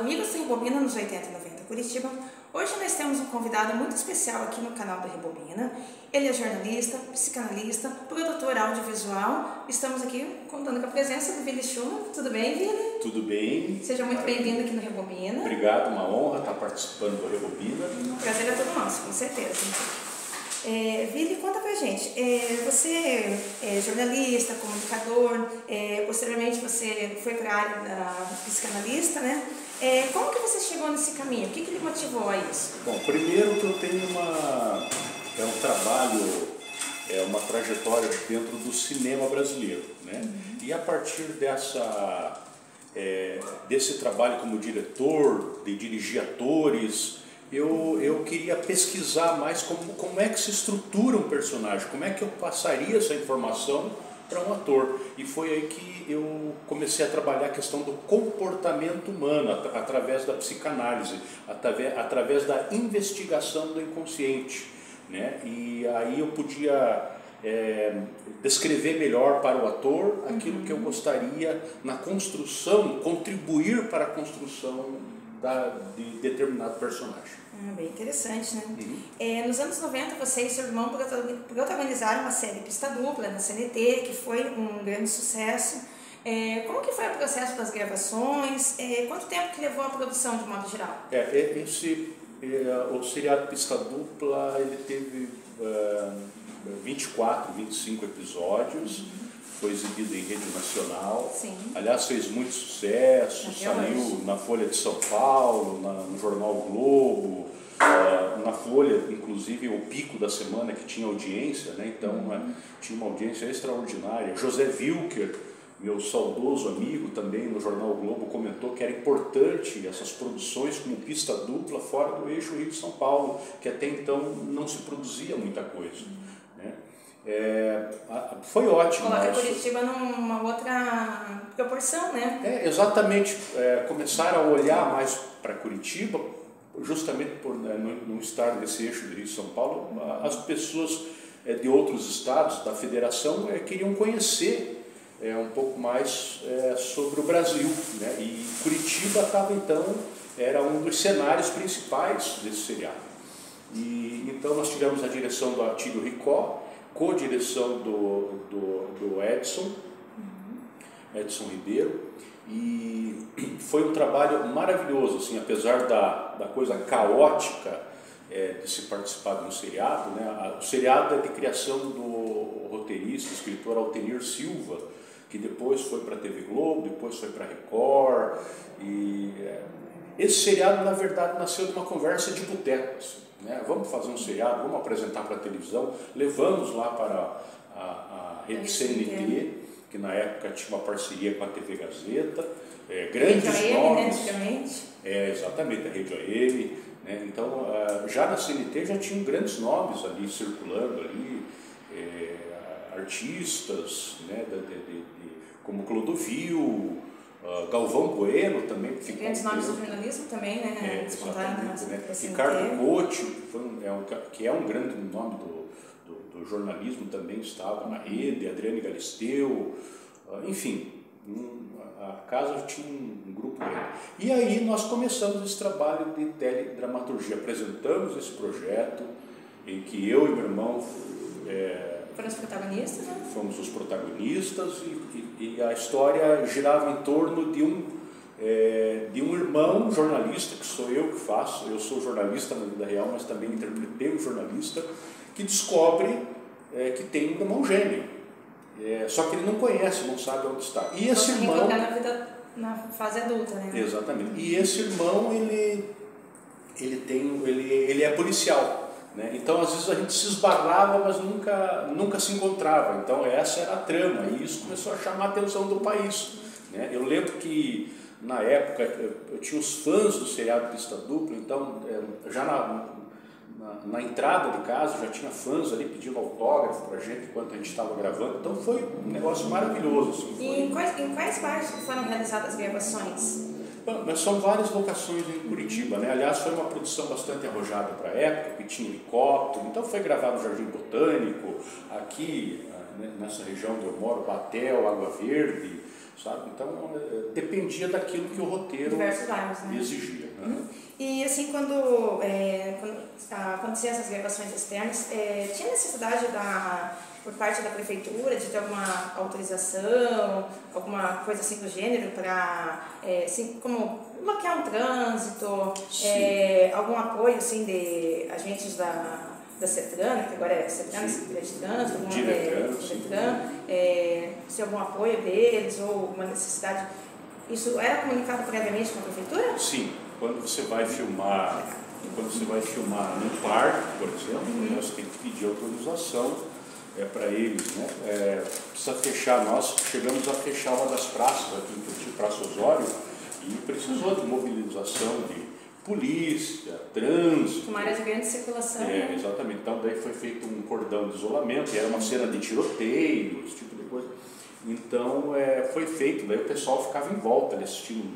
amigos do Rebobina nos 80 e 90 Curitiba. Hoje nós temos um convidado muito especial aqui no canal da Rebobina. Ele é jornalista, psicanalista, produtor audiovisual. Estamos aqui contando com a presença do Vili Schumann. Tudo bem, Vili? Tudo bem. Seja muito bem-vindo aqui no Rebobina. Obrigado, uma honra estar participando do Rebobina. O prazer é todo nosso, com certeza. Vili, conta pra gente, você é jornalista, comunicador, posteriormente você foi para a área da psicanalista, né? Como que você chegou nesse caminho? O que lhe motivou a isso? Bom, primeiro que eu tenho um trabalho, uma trajetória dentro do cinema brasileiro, né? E a partir desse trabalho como diretor, de dirigir atores, eu queria pesquisar mais como é que se estrutura um personagem, como é que eu passaria essa informação para um ator. E foi aí que eu comecei a trabalhar a questão do comportamento humano, através da psicanálise, através da investigação do inconsciente, né? E aí eu podia descrever melhor para o ator aquilo que eu gostaria na construção, contribuir para a construção de determinado personagem. Bem interessante, né? Nos anos 90, você e seu irmão protagonizaram uma série Pista Dupla na CNT, que foi um grande sucesso. Como que foi o processo das gravações? Quanto tempo que levou a produção, de modo geral? O seriado Pista Dupla, ele teve 24, 25 episódios. Foi exibido em rede nacional. Sim. Aliás, fez muito sucesso, saiu na Folha de São Paulo, no jornal o Globo, na Folha, inclusive, o pico da semana que tinha audiência, né? Então tinha uma audiência extraordinária. José Wilker, meu saudoso amigo também no jornal o Globo, comentou que era importante essas produções como Pista Dupla fora do eixo Rio de São Paulo, que até então não se produzia muita coisa, né? Foi ótimo. Coloca Curitiba numa outra proporção, né? Exatamente. Começaram a olhar mais para Curitiba, justamente por não estar nesse eixo do Rio de São Paulo. As pessoas de outros estados da federação queriam conhecer um pouco mais sobre o Brasil, né? E Curitiba era um dos cenários principais desse seriado. E então nós tivemos a direção do Atílio Ricó, co-direção do Edson Ribeiro, e foi um trabalho maravilhoso, assim, apesar da coisa caótica de se participar de um seriado, né? O seriado é de criação do roteirista, escritor Altenir Silva, que depois foi para a TV Globo, depois foi para a Record, e esse seriado, na verdade, nasceu de uma conversa de boteco, assim, né? Vamos fazer um seriado, vamos apresentar para a televisão. Levamos lá para a rede CNT, que na época tinha uma parceria com a TV Gazeta, grandes nomes. Né, exatamente, a Rede AM, né? Então, já na CNT já tinham grandes nomes ali circulando ali, artistas, né, como Clodovil, Galvão Bueno também. Grandes nomes do jornalismo também, né? Ricardo Couto, que é um grande nome do jornalismo, também estava na rede, Adriane Galisteu, enfim, a casa tinha um grupo grande. E aí nós começamos esse trabalho de teledramaturgia, apresentamos esse projeto em que eu e meu irmão foram os protagonistas, né? Fomos os protagonistas, e a história girava em torno de um irmão jornalista, que sou eu que faço. Eu sou jornalista na vida real, mas também interpretei um jornalista que descobre que tem um irmão gêmeo, só que ele não conhece, não sabe onde está. E esse irmão na fase adulta, né? Exatamente. E esse irmão ele é policial, né? Então às vezes a gente se esbarrava, mas nunca se encontrava. Então essa era a trama, e isso começou a chamar a atenção do país, né? Eu lembro que na época eu tinha os fãs do seriado Pista Dupla, então já na entrada de casa já tinha fãs ali pedindo autógrafo para a gente enquanto a gente estava gravando. Então foi um negócio maravilhoso, assim. E em quais bairros foram realizadas as gravações? Mas são várias locações em Curitiba, né? Aliás, foi uma produção bastante arrojada para a época, que tinha helicóptero. Então foi gravado no Jardim Botânico, aqui nessa região onde eu moro, Batel, Água Verde, sabe? Então, dependia daquilo que o roteiro Diversos bairros, né? exigia. Né? E assim, quando aconteciam essas gravações externas, tinha necessidade por parte da prefeitura de ter alguma autorização, alguma coisa assim do gênero para, assim, como bloquear um trânsito, algum apoio assim de agentes da CETRAN, que agora é CETRAN, Secretaria de Trânsito, CETRAN, se algum apoio deles ou uma necessidade. Isso era comunicado previamente com a prefeitura? Sim, quando você vai filmar num parque, por exemplo, você tem que pedir autorização para eles, né? Precisa fechar, nós chegamos a fechar uma das praças aqui em Tuti, Praça Osório, e precisou de mobilização de polícia, trânsito. Uma área de grande circulação. Exatamente. Então daí foi feito um cordão de isolamento, e era uma cena de tiroteio, esse tipo de coisa. Então foi feito, daí o pessoal ficava em volta, assistindo,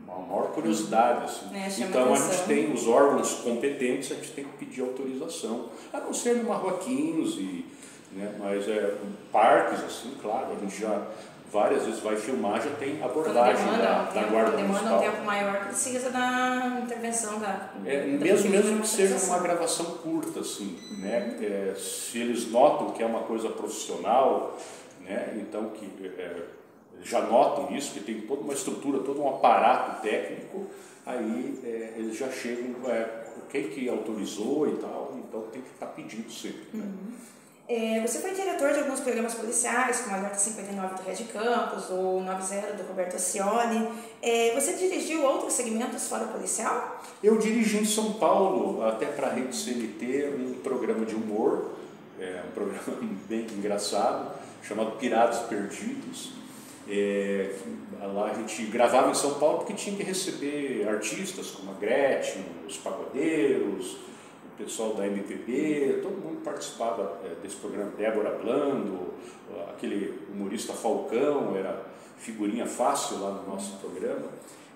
uma maior curiosidade. Assim. Então a gente tem os órgãos competentes, a gente tem que pedir autorização, a não ser numa rua 15, né? Mas parques, assim, claro, a gente já várias vezes vai filmar, já tem abordagem da Guarda Municipal. Demanda um tempo maior, precisa da intervenção da mesmo que seja uma gravação curta, assim, né? Se eles notam que é uma coisa profissional, né? Então que já notam isso, que tem toda uma estrutura, todo um aparato técnico, aí eles já chegam, quem que autorizou e tal, então tem que estar pedindo sempre. Né? Você foi diretor de alguns programas policiais, como Alerta 59 do Red Campos, ou 90 do Roberto Ascioli. Você dirigiu outros segmentos fora policial? Eu dirigi em São Paulo, até para a Rede CNT, um programa de humor, um programa bem engraçado, chamado Piratas Perdidos. Lá a gente gravava em São Paulo porque tinha que receber artistas como a Gretchen, os pagodeiros, o pessoal da MPB, todo mundo participava desse programa. Débora Blando, aquele humorista Falcão, era figurinha fácil lá no nosso programa.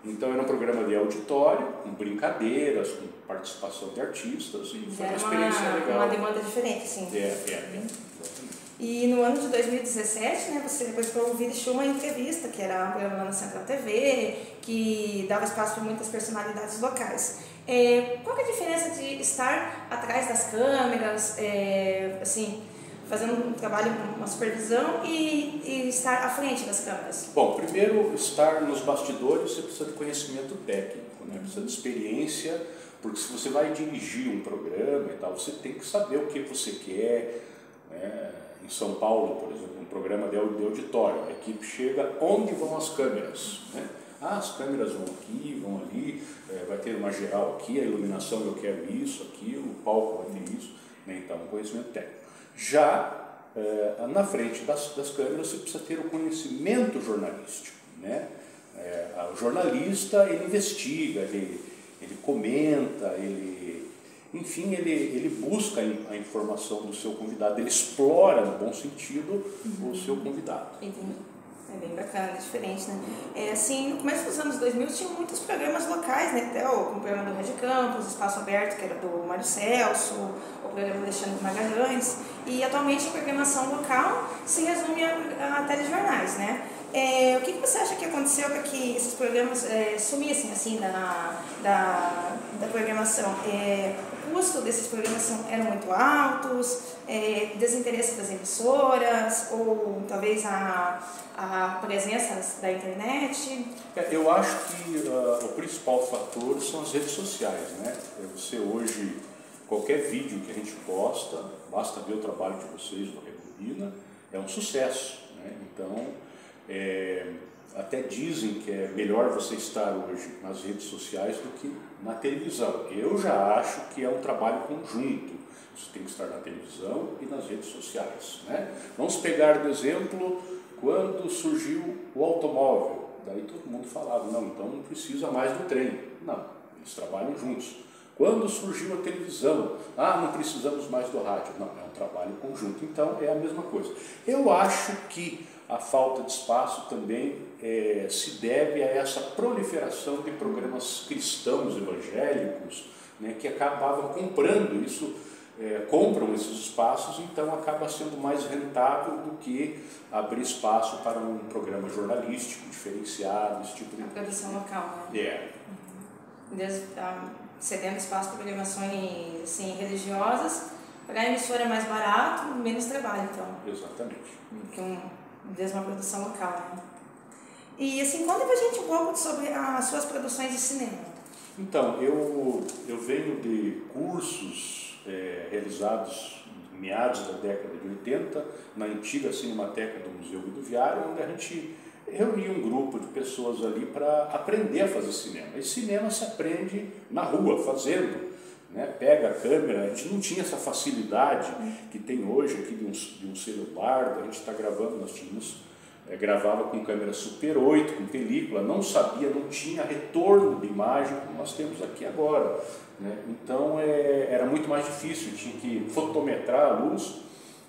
Então era um programa de auditório, com brincadeiras, com participação de artistas, e foi uma experiência legal. Uma demanda diferente, sim. E no ano de 2017, né, você depois foi ouvir uma entrevista, que era um programa lá na Central TV, que dava espaço para muitas personalidades locais. Qual que é a diferença de estar atrás das câmeras, assim, fazendo um trabalho, uma supervisão, e estar à frente das câmeras? Bom, primeiro, estar nos bastidores, você precisa de conhecimento técnico, né? Precisa de experiência, porque se você vai dirigir um programa e tal, você tem que saber o que você quer, né? Em São Paulo, por exemplo, um programa de auditório, a equipe chega, onde vão as câmeras? Né? As câmeras vão aqui, vão ali, vai ter uma geral aqui, a iluminação eu quero isso, aquilo, o palco vai ter isso, né? Então, conhecimento técnico. Já na frente das câmeras você precisa ter o conhecimento jornalístico, né? O jornalista, ele investiga, ele comenta, enfim, ele busca a informação do seu convidado, ele explora, no bom sentido, o seu convidado. Entendi. É bem bacana, diferente, né? Assim, no começo dos anos 2000 tinha muitos programas locais, né? Até o programa do Red Campos, Espaço Aberto, que era do Mário Celso, o programa do Alexandre Magalhães, e atualmente a programação local se resume a telejornais, né? O que você acha que aconteceu para que esses programas sumissem assim da programação? O custo desses programas eram muito altos, desinteresse das emissoras, ou talvez a presença da internet? Eu acho que o principal fator são as redes sociais, né? Você hoje, qualquer vídeo que a gente posta, basta ver o trabalho de vocês no Rebobina, é um sucesso, né? Então, até dizem que é melhor você estar hoje nas redes sociais do que na televisão. Eu já acho que é um trabalho conjunto. Você tem que estar na televisão e nas redes sociais, né? Vamos pegar de exemplo quando surgiu o automóvel. Daí todo mundo falava, não, então não precisa mais do trem. Não, eles trabalham juntos. Quando surgiu a televisão, não precisamos mais do rádio. Não, é um trabalho conjunto. Então é a mesma coisa. Eu acho que a falta de espaço também se deve a essa proliferação de programas cristãos evangélicos, né, que acabavam comprando isso. compram esses espaços, então acaba sendo mais rentável do que abrir espaço para um programa jornalístico diferenciado, esse tipo de coisa. A produção local, né? É. Cedendo espaço para programações assim, religiosas, para a emissora mais barato, menos trabalho, então. Exatamente. Desde uma produção local, né? E assim, conta pra gente um pouco sobre as suas produções de cinema. Então, eu venho de cursos realizados em meados da década de 80, na antiga Cinemateca do Museu Rodoviário, onde a gente reunia um grupo de pessoas ali para aprender a fazer cinema. E cinema se aprende na rua, fazendo. Né? Pega a câmera, a gente não tinha essa facilidade que tem hoje aqui de um celular, a gente está gravando, nós tínhamos, gravava com câmera Super 8, com película, não sabia, não tinha retorno de imagem como nós temos aqui agora. Né? Então era muito mais difícil, tinha que fotometrar a luz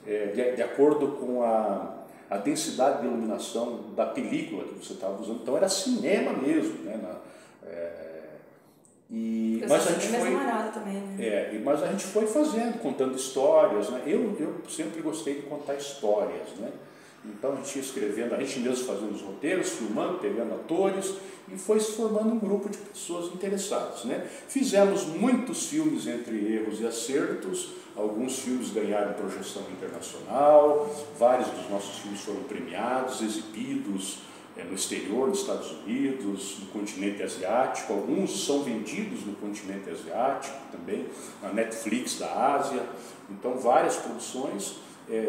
de acordo com a densidade de iluminação da película que você estava usando. Então era cinema mesmo, né? Mas a gente foi, também, né? mas a gente foi fazendo, contando histórias, né? Eu sempre gostei de contar histórias, né? Então a gente ia escrevendo, a gente mesmo fazendo os roteiros, filmando, pegando atores, e foi se formando um grupo de pessoas interessadas, né? Fizemos muitos filmes entre erros e acertos, alguns filmes ganharam projeção internacional, vários dos nossos filmes foram premiados, exibidos no exterior, nos Estados Unidos, no continente asiático, alguns são vendidos no continente asiático também, na Netflix da Ásia, então várias produções.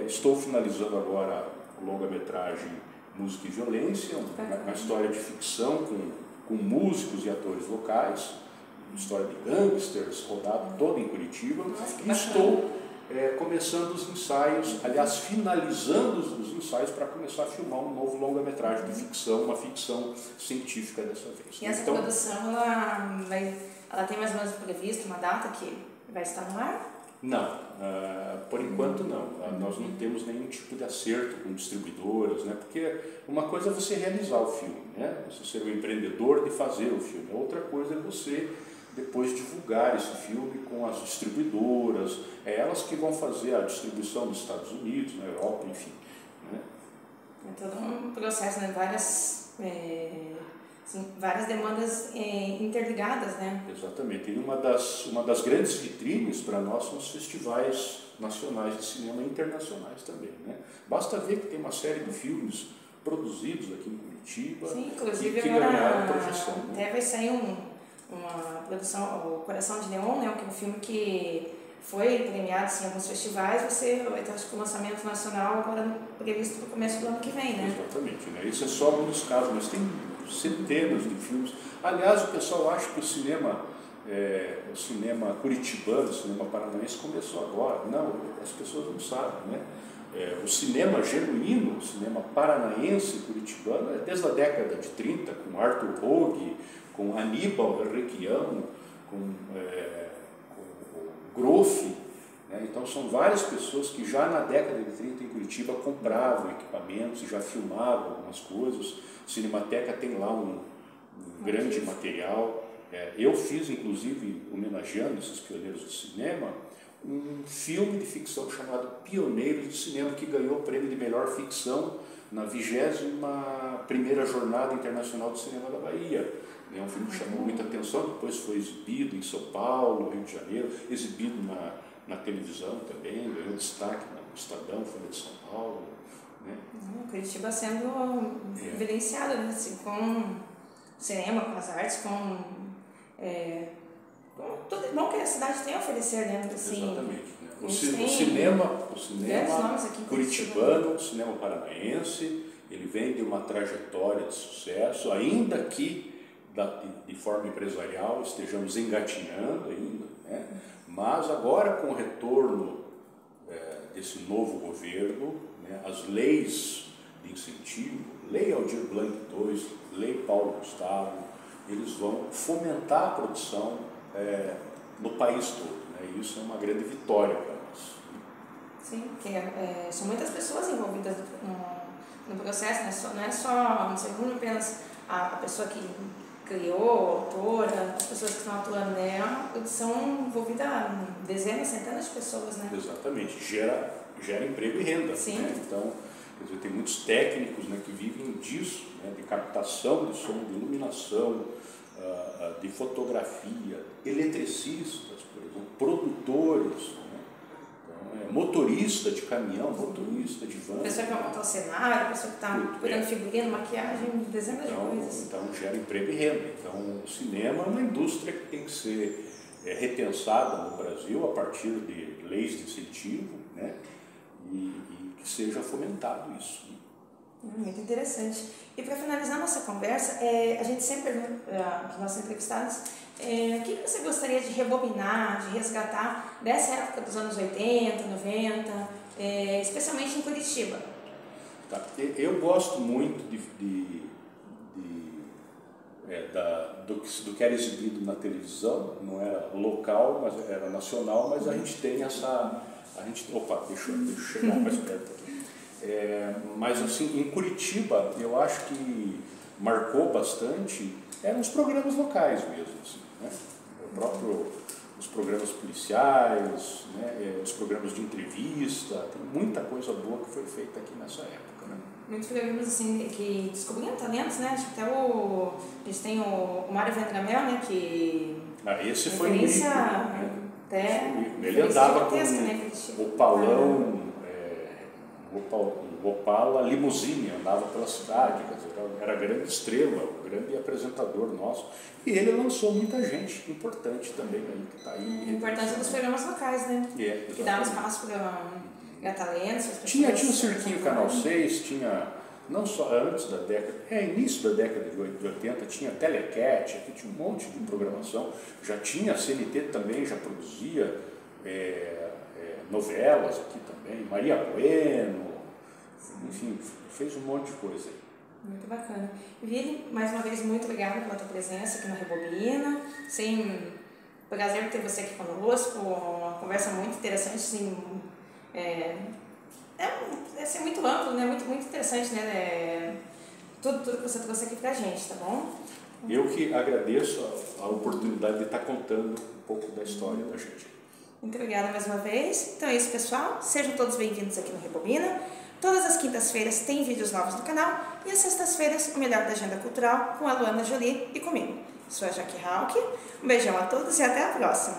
Estou finalizando agora a longa-metragem Música e Violência, uma história de ficção com músicos e atores locais, uma história de gangsters, rodado todo em Curitiba. E estou começando os ensaios, aliás, finalizando os ensaios para começar a filmar um novo longa-metragem de ficção, uma ficção científica dessa vez. E essa produção, ela tem mais ou menos previsto uma data que vai estar no ar? Não, por enquanto não. Nós não temos nenhum tipo de acerto com distribuidoras, né? Porque uma coisa é você realizar o filme, né? Você ser o empreendedor de fazer o filme, outra coisa é você depois divulgar esse filme com as distribuidoras, elas que vão fazer a distribuição nos Estados Unidos, na Europa, enfim. Né? É todo um processo, né? Várias demandas interligadas, né? Exatamente. E uma das grandes vitrines para nós são os festivais nacionais de cinema e internacionais também, né? Basta ver que tem uma série de filmes produzidos aqui em Curitiba. Sim, inclusive que agora ganharam projeção. Né? Até vai sair uma produção, o Coração de Neon, né? Que é um filme que foi premiado assim, em alguns festivais, vai ter o lançamento nacional agora previsto para o começo do ano que vem, né? Exatamente, né? Isso é só um dos casos, mas tem centenas de filmes. Aliás, o pessoal acha que o cinema curitibano, o cinema paranaense começou agora. Não, as pessoas não sabem, né? O cinema genuíno, o cinema paranaense curitibano, é desde a década de 30, com Arthur Rogue, com Aníbal Requião, com Groff, né? Então são várias pessoas que já na década de 30 em Curitiba compravam equipamentos e já filmavam algumas coisas. A Cinemateca tem lá um grande material. Eu fiz, inclusive, homenageando esses pioneiros do cinema, um filme de ficção chamado Pioneiros do Cinema, que ganhou o prêmio de melhor ficção na 21ª Jornada Internacional do Cinema da Bahia. É um filme que chamou muita atenção, depois foi exibido em São Paulo, Rio de Janeiro, exibido na televisão também, ganhou destaque no Estadão, Folha de São Paulo. Né? Curitiba sendo evidenciada, né? Assim, com cinema, com as artes, com tudo bom que a cidade tem a oferecer, né? Assim, exatamente. Né? O cinema curitibano, o cinema paranaense, ele vem de uma trajetória de sucesso, ainda que de forma empresarial estejamos engatinhando ainda, né? Mas agora com o retorno desse novo governo, né, as leis de incentivo, Lei Aldir Blanc II, Lei Paulo Gustavo, eles vão fomentar a produção no país todo, né? E isso é uma grande vitória para nós. Sim, porque são muitas pessoas envolvidas no processo, né? Não é só, não sei, não apenas a pessoa que criou, autora, as pessoas que estão atuando nela, são envolvidas dezenas, centenas de pessoas, né? Exatamente, gera emprego e renda. Sim. Né? Então, quer dizer, tem muitos técnicos, né, que vivem disso, né, de captação de som, de iluminação, de fotografia, eletricistas, por exemplo, produtores, né? Então, motorista de caminhão, motorista de van. Pessoa que vai montar o cenário, pessoa que está cuidando de figurino, maquiagem, dezenas de coisas. Então gera emprego e renda. Então o cinema é uma indústria que tem que ser repensada no Brasil a partir de leis de incentivo, né? E que seja fomentado isso. Muito interessante. E para finalizar nossa conversa, a gente sempre pergunta para os nossos entrevistados o que você gostaria de rebobinar, de resgatar dessa época dos anos 80, 90, especialmente em Curitiba. Tá. Eu gosto muito do que era exibido na televisão, não era local, mas era nacional, mas a gente tem essa... Opa, deixa eu chegar mais perto aqui. Mas assim, em Curitiba, eu acho que marcou bastante eram os programas locais mesmo, assim, né? Os programas policiais, né? Os programas de entrevista, tem muita coisa boa que foi feita aqui nessa época, né? Muitos programas assim que descobriam talentos, né? Acho que até a gente tem o Mário Vendramel, né? Que esse foi um ícone, né? Até ele andava com o Opalão, o Opala Limousine, andava pela cidade, quer dizer, era grande estrela, o grande apresentador nosso. E ele lançou muita gente importante também aí, que está aí. A importância dos programas locais, né? Que dava espaço para talentos. Tinha o Cirquinho Canal 6, tinha, não só antes da década, início da década de 80, tinha Telecat, aqui tinha um monte de programação. Já tinha a CNT também, já produzia novelas aqui também, Maria Bueno, enfim, fez um monte de coisa aí. Muito bacana. Vili, mais uma vez, muito obrigada pela tua presença aqui na Rebobina. Prazer ter você aqui conosco, uma conversa muito interessante, assim, assim, muito amplo, né? Muito interessante, né? Tudo que você trouxe aqui pra gente, tá bom? Eu que agradeço a oportunidade de estar contando um pouco da história da gente. Muito obrigada mais uma vez. Então é isso, pessoal. Sejam todos bem-vindos aqui no Rebobina. Todas as quintas-feiras tem vídeos novos no canal e às sextas-feiras o melhor da agenda cultural com a Luana Jolie e comigo. Sou a Jaque Hauck. Um beijão a todos e até a próxima.